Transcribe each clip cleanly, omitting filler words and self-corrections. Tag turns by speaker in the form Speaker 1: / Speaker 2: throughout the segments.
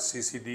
Speaker 1: CCD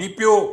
Speaker 1: DPO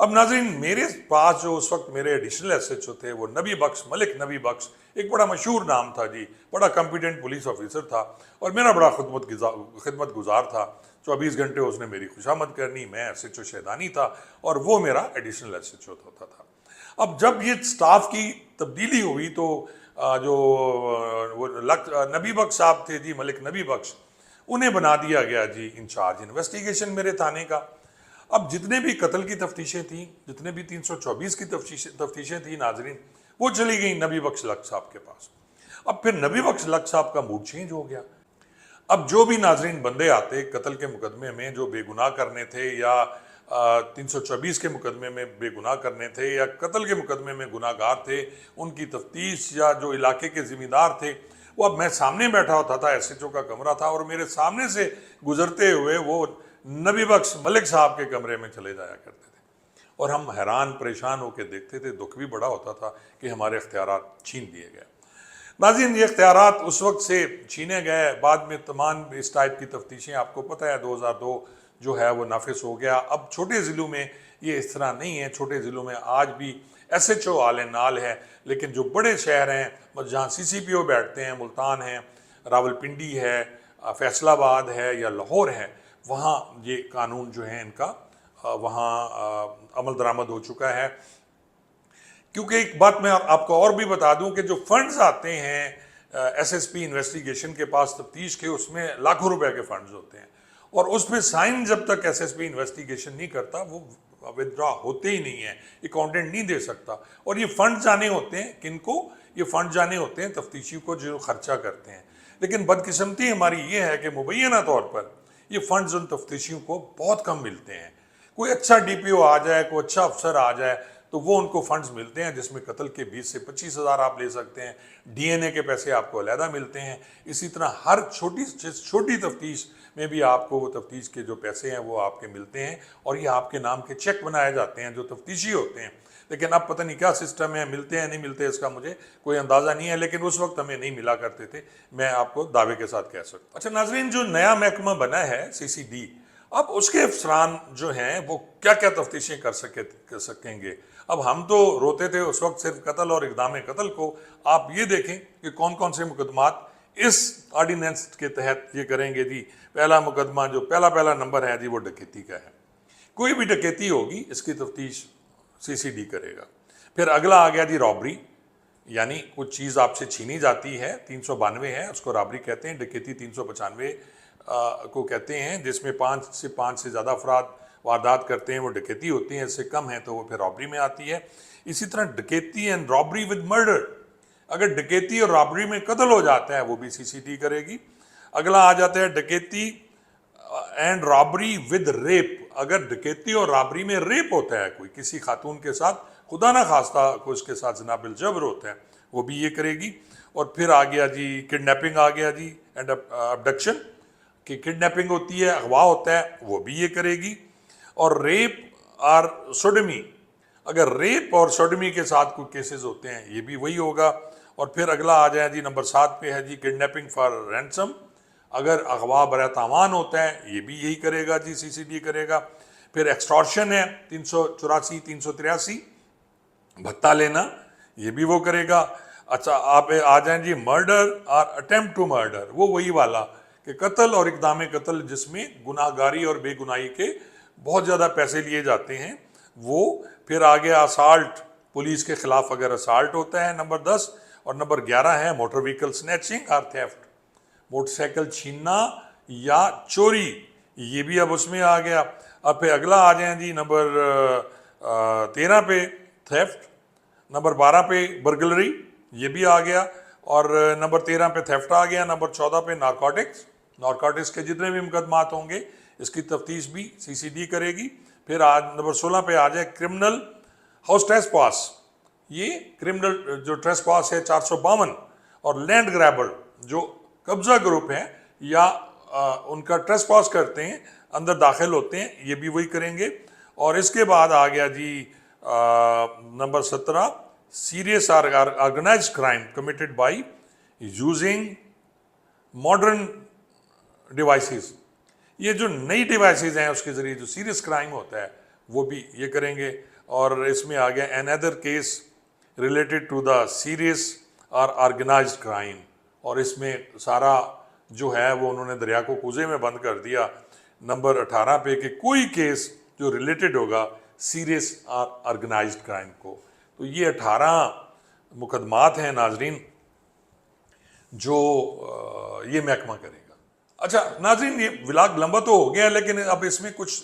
Speaker 1: اب ناظرین میرے پاس جو اس وقت میرے ایڈیشنل ایس ایچ او تھے وہ نبی بخش، ملک نبی بخش، ایک بڑا مشہور نام تھا جی، بڑا کمپیٹنٹ پولیس آفیسر تھا اور میرا بڑا خدمت گزار تھا. 24 گھنٹے اس نے میری خوشامد کرنی. میں ایس ایچ او شیدانی تھا اور وہ میرا ایڈیشنل ایس ایچ او ہوتا تھا. اب جب یہ سٹاف کی تبدیلی ہوئی تو جو وہ نبی بخش صاحب تھے جی، ملک نبی بخش، انہیں بنا دیا گیا جی انچارج انویسٹیگیشن میرے تھانے کا. اب جتنے بھی قتل کی تفتیشیں تھیں، جتنے بھی 324 کی تفتیشیں تھیں ناظرین، وہ چلی گئیں نبی بخش لک صاحب کے پاس. اب پھر نبی بخش لک صاحب کا موڈ چینج ہو گیا. اب جو بھی ناظرین بندے آتے قتل کے مقدمے میں جو بے گناہ کرنے تھے یا 324 کے مقدمے میں بے گناہ کرنے تھے یا قتل کے مقدمے میں گناہ گار تھے، ان کی تفتیش یا جو علاقے کے ذمہ دار تھے، وہ اب میں سامنے بیٹھا ہوتا تھا، ایس ایچ او کا کمرہ تھا اور میرے سامنے سے گزرتے ہوئے وہ نبی بخش ملک صاحب کے کمرے میں چلے جایا کرتے تھے اور ہم حیران پریشان ہو کے دیکھتے تھے. دکھ بھی بڑا ہوتا تھا کہ ہمارے اختیارات چھین دیے گئے. ناظرین یہ اختیارات اس وقت سے چھینے گئے. بعد میں تمام اس ٹائپ کی تفتیشیں آپ کو پتہ ہے 2002 جو ہے وہ نافذ ہو گیا. اب چھوٹے ضلعوں میں یہ اس طرح نہیں ہے. چھوٹے ضلعوں میں آج بھی ایس ایچ او آل نال ہے، لیکن جو بڑے شہر ہیں جہاں سی سی پی او بیٹھتے ہیں، ملتان ہے، راول پنڈی ہے، فیصل آباد ہے یا لاہور ہے، وہاں یہ قانون جو ہے ان کا وہاں عمل درآمد ہو چکا ہے. کیونکہ ایک بات میں آپ کو اور بھی بتا دوں کہ جو فنڈز آتے ہیں ایس ایس پی انویسٹیگیشن کے پاس تفتیش کے، اس میں لاکھوں روپے کے فنڈز ہوتے ہیں اور اس پہ سائن جب تک ایس ایس پی انویسٹیگیشن نہیں کرتا وہ ودرا ہوتے ہی نہیں ہیں، اکاؤنٹنٹ نہیں دے سکتا. اور یہ فنڈ جانے ہوتے ہیں کن کو؟ یہ فنڈ جانے ہوتے ہیں تفتیشی کو جو خرچہ کرتے ہیں. لیکن بدقسمتی ہماری یہ ہے کہ مبینہ طور پر یہ فنڈز ان تفتیشیوں کو بہت کم ملتے ہیں. کوئی اچھا ڈی پی او آ جائے، کوئی اچھا افسر آ جائے تو وہ ان کو فنڈز ملتے ہیں جس میں قتل کے 20 سے 25 ہزار آپ لے سکتے ہیں، ڈی این اے کے پیسے آپ کو علیحدہ ملتے ہیں. اسی طرح ہر چھوٹی تفتیش میں بھی آپ کو وہ تفتیش کے جو پیسے ہیں وہ آپ کے ملتے ہیں اور یہ آپ کے نام کے چیک بنائے جاتے ہیں جو تفتیشی ہوتے ہیں. لیکن اب پتہ نہیں کیا سسٹم ہے، ملتے ہیں نہیں ملتے اس کا مجھے کوئی اندازہ نہیں ہے، لیکن اس وقت ہمیں نہیں ملا کرتے تھے، میں آپ کو دعوے کے ساتھ کہہ سکتا ہوں. اچھا ناظرین، جو نیا محکمہ بنا ہے سی سی ڈی، اب اس کے افسران جو ہیں وہ کیا کیا تفتیشیں کر سکیں گے. اب ہم تو روتے تھے اس وقت صرف قتل اور اقدام قتل کو. آپ یہ دیکھیں کہ کون کون سے مقدمات اس آرڈیننس کے تحت یہ کریں گے جی. پہلا مقدمہ جو پہلا نمبر ہے جی وہ ڈکیتی کا ہے. کوئی بھی ڈکیتی ہوگی اس کی تفتیش سی سی ڈی کرے گا. پھر اگلا آ گیا جی رابری، یعنی کچھ چیز آپ سے چھینی جاتی ہے، 392 ہے اس کو رابری کہتے ہیں. ڈکیتی 395 کو کہتے ہیں، جس میں 5 سے زیادہ افراد واردات کرتے ہیں وہ ڈکیتی ہوتی ہیں، اس سے کم ہے تو وہ پھر رابری میں آتی ہے. اسی طرح ڈکیتی اینڈ رابری ود مرڈر، اگر ڈکیتی اور رابری میں قتل ہو جاتا ہے وہ بھی سی سی ڈی کرے گی. اگلا آ جاتا ہے ڈکیتی اینڈ رابری ود ریپ، اگر ڈکیتی اور رابری میں ریپ ہوتا ہے، کوئی کسی خاتون کے ساتھ خدا نہ خواستہ کو اس کے ساتھ زنا بالجبر ہوتا ہے، وہ بھی یہ کرے گی. اور پھر آ گیا جی کڈنیپنگ آ گیا جی اینڈ ابڈکشن، کہ کڈنیپنگ ہوتی ہے، اغوا ہوتا ہے، وہ بھی یہ کرے گی. اور ریپ اور سوڈمی، اگر ریپ اور سوڈمی کے ساتھ کوئی کیسز ہوتے ہیں یہ بھی وہی ہوگا. اور پھر اگلا آ جائے جی نمبر 7 پہ ہے جی کڈنیپنگ فار رینسم، اگر اغوا برائے تاوان ہوتا ہے یہ بھی یہی کرے گا جی، سی سی ڈی کرے گا. پھر ایکسٹارشن ہے 384 383 بھتہ لینا، یہ بھی وہ کرے گا. اچھا آپ آ جائیں جی مرڈر اور اٹیمپٹ ٹو مرڈر، وہ وہی والا کہ قتل اور اقدام قتل جس میں گناہ گاری اور بے گناہی کے بہت زیادہ پیسے لیے جاتے ہیں وہ. پھر آگے اسالٹ، پولیس کے خلاف اگر اسالٹ ہوتا ہے نمبر 10. اور نمبر 11 ہے موٹر وہیکل سنیچنگ اور تھیفٹ، موٹر سائیکل چھیننا یا چوری، یہ بھی اب اس میں آ گیا. اب پھر اگلا آ جائیں جی نمبر 13 پہ تھیفٹ، نمبر 12 پہ برگلری، یہ بھی آ گیا. اور نمبر 13 پہ تھیفٹ آ گیا. نمبر 14 پہ نارکوٹکس کے جتنے بھی مقدمات ہوں گے اس کی تفتیش بھی سی سی ڈی کرے گی. پھر آج نمبر 16 پہ آ جائے کرمنل ہاؤس ٹریس پاس، یہ کرمنل جو ٹریس پاس ہے 452، اور لینڈ گریبر جو قبضہ گروپ ہے یا ان کا ٹریس پاس کرتے ہیں، اندر داخل ہوتے ہیں، یہ بھی وہی کریں گے. اور اس کے بعد آ گیا جی number 17 serious organised crime committed by using modern devices. یہ جو نئی ڈیوائسز ہیں اس کے ذریعے جو سیریس کرائم ہوتا ہے وہ بھی یہ کریں گے. اور اس میں آ گیا another case related to the serious اور آرگنائزڈ کرائم, اور اس میں سارا جو ہے وہ انہوں نے دریا کو کوزے میں بند کر دیا نمبر 18 پہ کہ کوئی کیس جو ریلیٹڈ ہوگا سیریس اور آرگنائزڈ کرائم کو. تو یہ 18 مقدمات ہیں ناظرین جو یہ محکمہ کرے گا. اچھا ناظرین, یہ ولاگ لمبا تو ہو گیا لیکن اب اس میں کچھ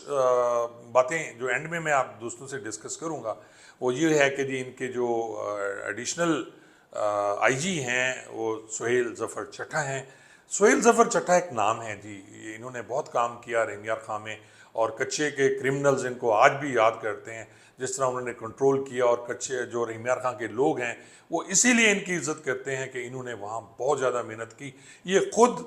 Speaker 1: باتیں جو اینڈ میں آپ دوستوں سے ڈسکس کروں گا وہ یہ ہے کہ جی ان کے جو ایڈیشنل آئی جی ہیں وہ سہیل ظفر چٹھا ہیں. سہیل ظفر چٹھا ایک نام ہے جی, انہوں نے بہت کام کیا رحیم یار خاں میں, اور کچے کے کرمنلز ان کو آج بھی یاد کرتے ہیں جس طرح انہوں نے کنٹرول کیا, اور کچے جو رحیم یار خاں کے لوگ ہیں وہ اسی لیے ان کی عزت کرتے ہیں کہ انہوں نے وہاں بہت زیادہ محنت کی. یہ خود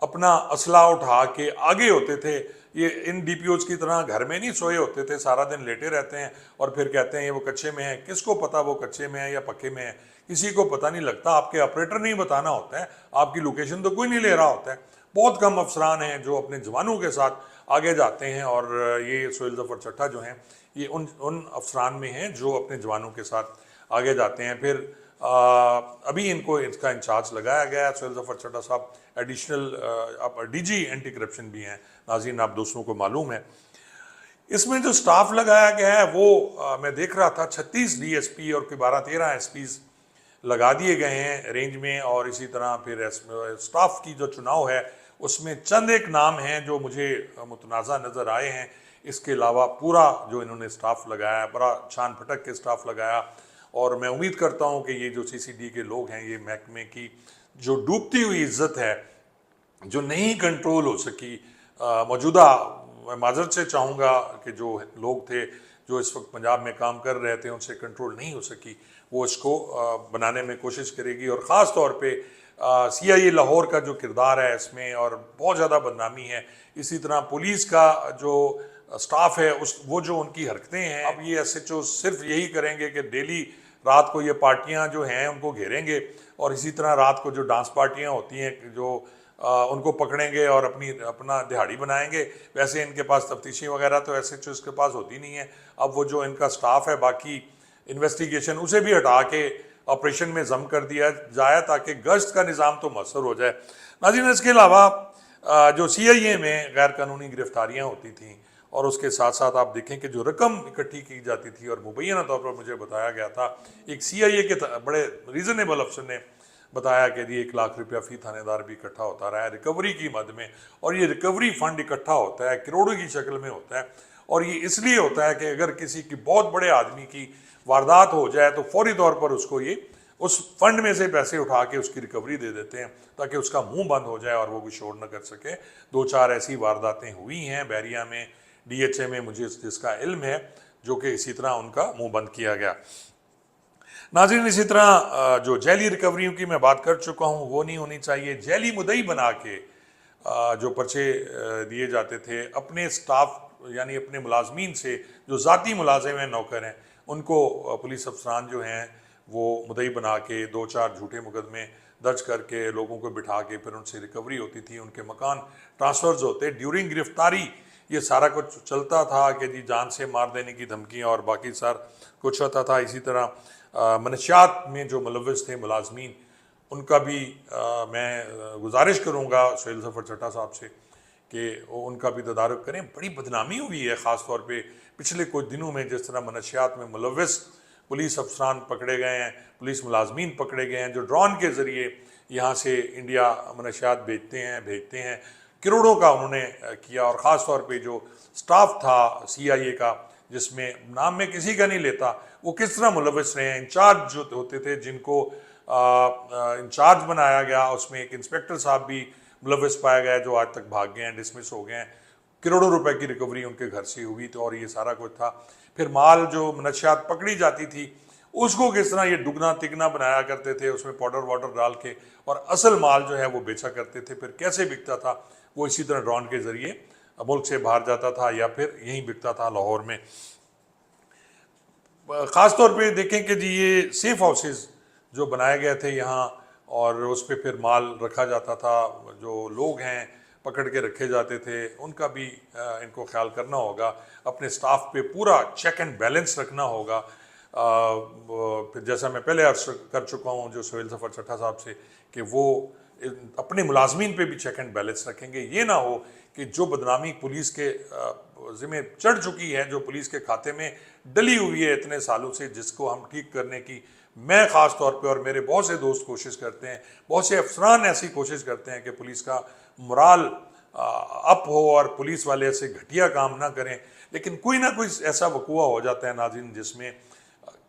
Speaker 1: اپنا اسلحہ اٹھا کے آگے ہوتے تھے, یہ ان ڈی پی اوز کی طرح گھر میں نہیں سوئے ہوتے تھے, سارا دن لیٹے رہتے ہیں اور پھر کہتے ہیں یہ وہ کچے میں ہیں. کس کو پتا وہ کچے میں ہے یا پکے میں ہے, کسی کو پتہ نہیں لگتا. آپ کے آپریٹر نہیں بتانا ہوتا ہے, آپ کی لوکیشن تو کوئی نہیں لے رہا ہوتا ہے. بہت کم افسران ہیں جو اپنے جوانوں کے ساتھ آگے جاتے ہیں, اور یہ سہیل ظفر چٹھا جو ہیں یہ ان افسران میں ہیں جو اپنے جوانوں کے ساتھ آگے جاتے ہیں. پھر ابھی ان کو اس کا انچارج لگایا گیا ہے. سہیل ظفر چٹھا صاحب additional D G anti corruption بھی ہیں ناظرین, آپ دوستوں کو معلوم ہے. اس میں جو سٹاف لگایا گیا ہے وہ میں دیکھ رہا تھا 36 ڈی ایس پی اور 12-13 ایس پیز لگا دیے گئے ہیں رینج میں, اور اسی طرح پھر سٹاف کی جو چناؤ ہے اس میں چند ایک نام ہیں جو مجھے متنازع نظر آئے ہیں. اس کے علاوہ پورا جو انہوں نے سٹاف لگایا ہے بڑا چھان پھٹک کے سٹاف لگایا, اور میں امید کرتا ہوں کہ یہ جو سی سی ڈی کے لوگ ہیں, یہ محکمے کی جو ڈوبتی ہوئی عزت ہے جو نہیں کنٹرول ہو سکی موجودہ, میں معذرت سے چاہوں گا کہ جو لوگ تھے جو اس وقت پنجاب میں کام کر رہے تھے ان سے کنٹرول نہیں ہو سکی, وہ اس کو بنانے میں کوشش کرے گی. اور خاص طور پہ سی آئی اے لاہور کا جو کردار ہے اس میں, اور بہت زیادہ بدنامی ہے. اسی طرح پولیس کا جو سٹاف ہے وہ جو ان کی حرکتیں ہیں, اب یہ ایس ایچ او صرف یہی کریں گے کہ ڈیلی رات کو یہ پارٹیاں جو ہیں ان کو گھیریں گے, اور اسی طرح رات کو جو ڈانس پارٹیاں ہوتی ہیں جو ان کو پکڑیں گے اور اپنا دہاڑی بنائیں گے. ویسے ان کے پاس تفتیشی وغیرہ تو ایس ایچ او اس کے پاس ہوتی نہیں ہے. اب وہ جو ان کا سٹاف ہے باقی انویسٹیگیشن اسے بھی ہٹا کے آپریشن میں ضم کر دیا جائے تاکہ گشت کا نظام تو مؤثر ہو جائے. ناظرین, اس کے علاوہ جو سی آئی اے میں غیر قانونی گرفتاریاں ہوتی تھیں, اور اس کے ساتھ ساتھ آپ دیکھیں کہ جو رقم اکٹھی کی جاتی تھی, اور مبینہ طور پر مجھے بتایا گیا تھا ایک سی آئی اے کے بڑے ریزنیبل افسر نے بتایا کہ 1 لاکھ روپیہ فی تھانے دار بھی اکٹھا ہوتا رہا ہے ریکوری کی مد میں, اور یہ ریکوری فنڈ اکٹھا ہوتا ہے کروڑوں کی شکل میں ہوتا ہے, اور یہ اس لیے ہوتا ہے کہ اگر کسی کی بہت بڑے آدمی کی واردات ہو جائے تو فوری طور پر اس کو یہ اس فنڈ میں سے پیسے اٹھا کے اس کی ریکوری دے دیتے ہیں تاکہ اس کا منہ بند ہو جائے اور وہ کوئی شور نہ کر سکے. 2-4 ایسی وارداتیں ہوئی ہیں بیریا میں, ڈی ایچ اے میں, مجھے جس کا علم ہے, جو کہ اسی طرح ان کا منہ بند کیا گیا. ناظرین, اسی طرح جو جیلی ریکوریوں کی میں بات کر چکا ہوں وہ نہیں ہونی چاہیے. جیلی مدعی بنا کے جو پرچے دیے جاتے تھے اپنے سٹاف یعنی اپنے ملازمین سے, جو ذاتی ملازم ہیں, نوکر ہیں, ان کو پولیس افسران جو ہیں وہ مدعی بنا کے 2-4 جھوٹے مقدمے درج کر کے لوگوں کو بٹھا کے پھر ان سے ریکوری ہوتی تھی, ان کے مکان ٹرانسفرز ہوتے. ڈیورنگ گرفتاری یہ سارا کچھ چلتا تھا کہ جی جان سے مار دینے کی دھمکیاں اور باقی کچھ ہوتا تھا. اسی طرح منشیات میں جو ملوث تھے ملازمین, ان کا بھی میں گزارش کروں گا سہیل ظفر چٹھا صاحب سے کہ وہ ان کا بھی تدارک کریں. بڑی بدنامی ہوئی ہے خاص طور پہ پچھلے کچھ دنوں میں, جس طرح منشیات میں ملوث پولیس افسران پکڑے گئے ہیں, پولیس ملازمین پکڑے گئے ہیں جو ڈرون کے ذریعے یہاں سے انڈیا منشیات بھیجتے ہیں. کروڑوں کا انہوں نے کیا, اور خاص طور پہ جو سٹاف تھا سی آئی اے کا جس میں نام میں کسی کا نہیں لیتا, وہ کس طرح ملوث رہے ہیں. انچارج جو ہوتے تھے جن کو انچارج بنایا گیا, اس میں ایک انسپیکٹر صاحب بھی ملوث پایا گیا جو آج تک بھاگ گئے ہیں, ڈسمس ہو گئے ہیں. کروڑوں روپے کی ریکوری ان کے گھر سے ہوئی, تو اور یہ سارا کچھ تھا. پھر مال جو منشیات پکڑی جاتی تھی اس کو کس طرح یہ دگنا تگنا بنایا کرتے تھے, اس میں پاؤڈر واٹر ڈال کے, اور اصل مال جو ہے وہ بیچا کرتے تھے. پھر کیسے بکتا تھا وہ اسی طرح ڈرون کے ذریعے ملک سے باہر جاتا تھا یا پھر یہیں بکتا تھا لاہور میں. خاص طور پہ دیکھیں کہ جی یہ سیف ہاؤسز جو بنائے گئے تھے یہاں, اور اس پہ پھر مال رکھا جاتا تھا. جو لوگ ہیں پکڑ کے رکھے جاتے تھے ان کا بھی ان کو خیال کرنا ہوگا، اپنے سٹاف پہ پورا چیک اینڈ بیلنس رکھنا ہوگا۔ پھر جیسا میں پہلے عرض کر چکا ہوں جو سہیل ظفر چٹھا صاحب سے کہ وہ اپنے ملازمین پہ بھی چیک اینڈ بیلنس رکھیں گے، یہ نہ ہو کہ جو بدنامی پولیس کے ذمہ چڑھ چکی ہے، جو پولیس کے کھاتے میں ڈلی ہوئی ہے اتنے سالوں سے، جس کو ہم ٹھیک کرنے کی میں خاص طور پہ اور میرے بہت سے دوست کوشش کرتے ہیں، بہت سے افسران ایسی کوشش کرتے ہیں کہ پولیس کا مرال اپ ہو اور پولیس والے ایسے گھٹیا کام نہ کریں، لیکن کوئی نہ کوئی ایسا وقوع ہو جاتا ہے ناظرین جس میں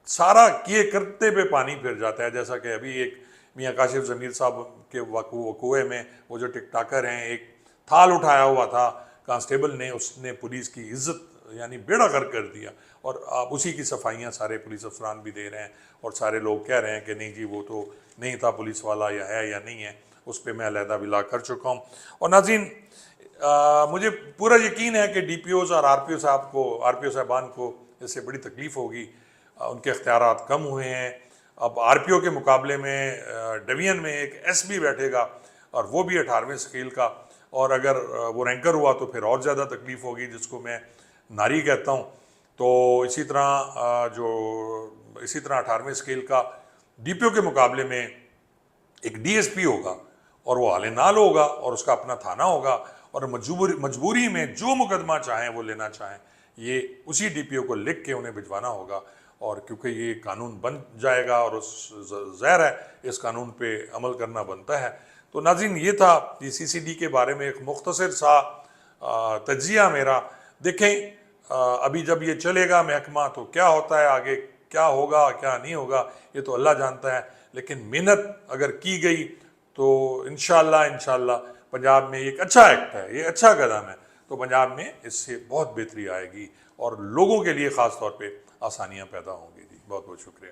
Speaker 1: سارا کیے کرتے پہ پانی پھر جاتا ہے، جیسا کہ ابھی ایک میاں کاشف ضمیر صاحب کے وقوعے میں وہ جو ٹک ٹاکر ہیں، ایک تھال اٹھایا ہوا تھا کانسٹیبل نے، اس نے پولیس کی عزت یعنی بیڑا غرق کر دیا، اور اب اسی کی صفائیاں سارے پولیس افسران بھی دے رہے ہیں اور سارے لوگ کہہ رہے ہیں کہ نہیں جی وہ تو نہیں تھا پولیس والا، یا ہے یا نہیں ہے، اس پہ میں علیحدہ بلا کر چکا ہوں۔ اور ناظرین مجھے پورا یقین ہے کہ ڈی پی اوز اور آر پی او صاحبان کو اس سے بڑی تکلیف ہوگی، ان کے اختیارات کم ہوئے ہیں، اب آر پی او کے مقابلے میں ڈویژن میں ایک ایس پی بیٹھے گا اور وہ بھی 18ویں اسکیل کا، اور اگر وہ رینکر ہوا تو پھر اور زیادہ تکلیف ہوگی جس کو میں ناری کہتا ہوں۔ تو اسی طرح 18ویں اسکیل کا ڈی پی او کے مقابلے میں ایک ڈی ایس پی ہوگا اور وہ آل نال ہوگا اور اس کا اپنا تھانہ ہوگا، اور مجبوری میں جو مقدمہ چاہیں وہ لینا چاہیں یہ اسی ڈی پی او کو لکھ کے انہیں بھجوانا ہوگا، اور کیونکہ یہ قانون بن جائے گا اور ظاہر ہے اس قانون پہ عمل کرنا بنتا ہے۔ تو ناظرین یہ تھا سی سی ڈی کے بارے میں ایک مختصر سا تجزیہ میرا۔ دیکھیں ابھی جب یہ چلے گا محکمہ تو کیا ہوتا ہے، آگے کیا ہوگا کیا نہیں ہوگا یہ تو اللہ جانتا ہے، لیکن محنت اگر کی گئی تو انشاءاللہ پنجاب میں ایک اچھا ایکٹ ہے، یہ اچھا قدم ہے، تو پنجاب میں اس سے بہت بہتری آئے گی اور لوگوں کے لیے خاص طور پہ آسانیاں پیدا ہوں گی۔ جی بہت بہت شکریہ۔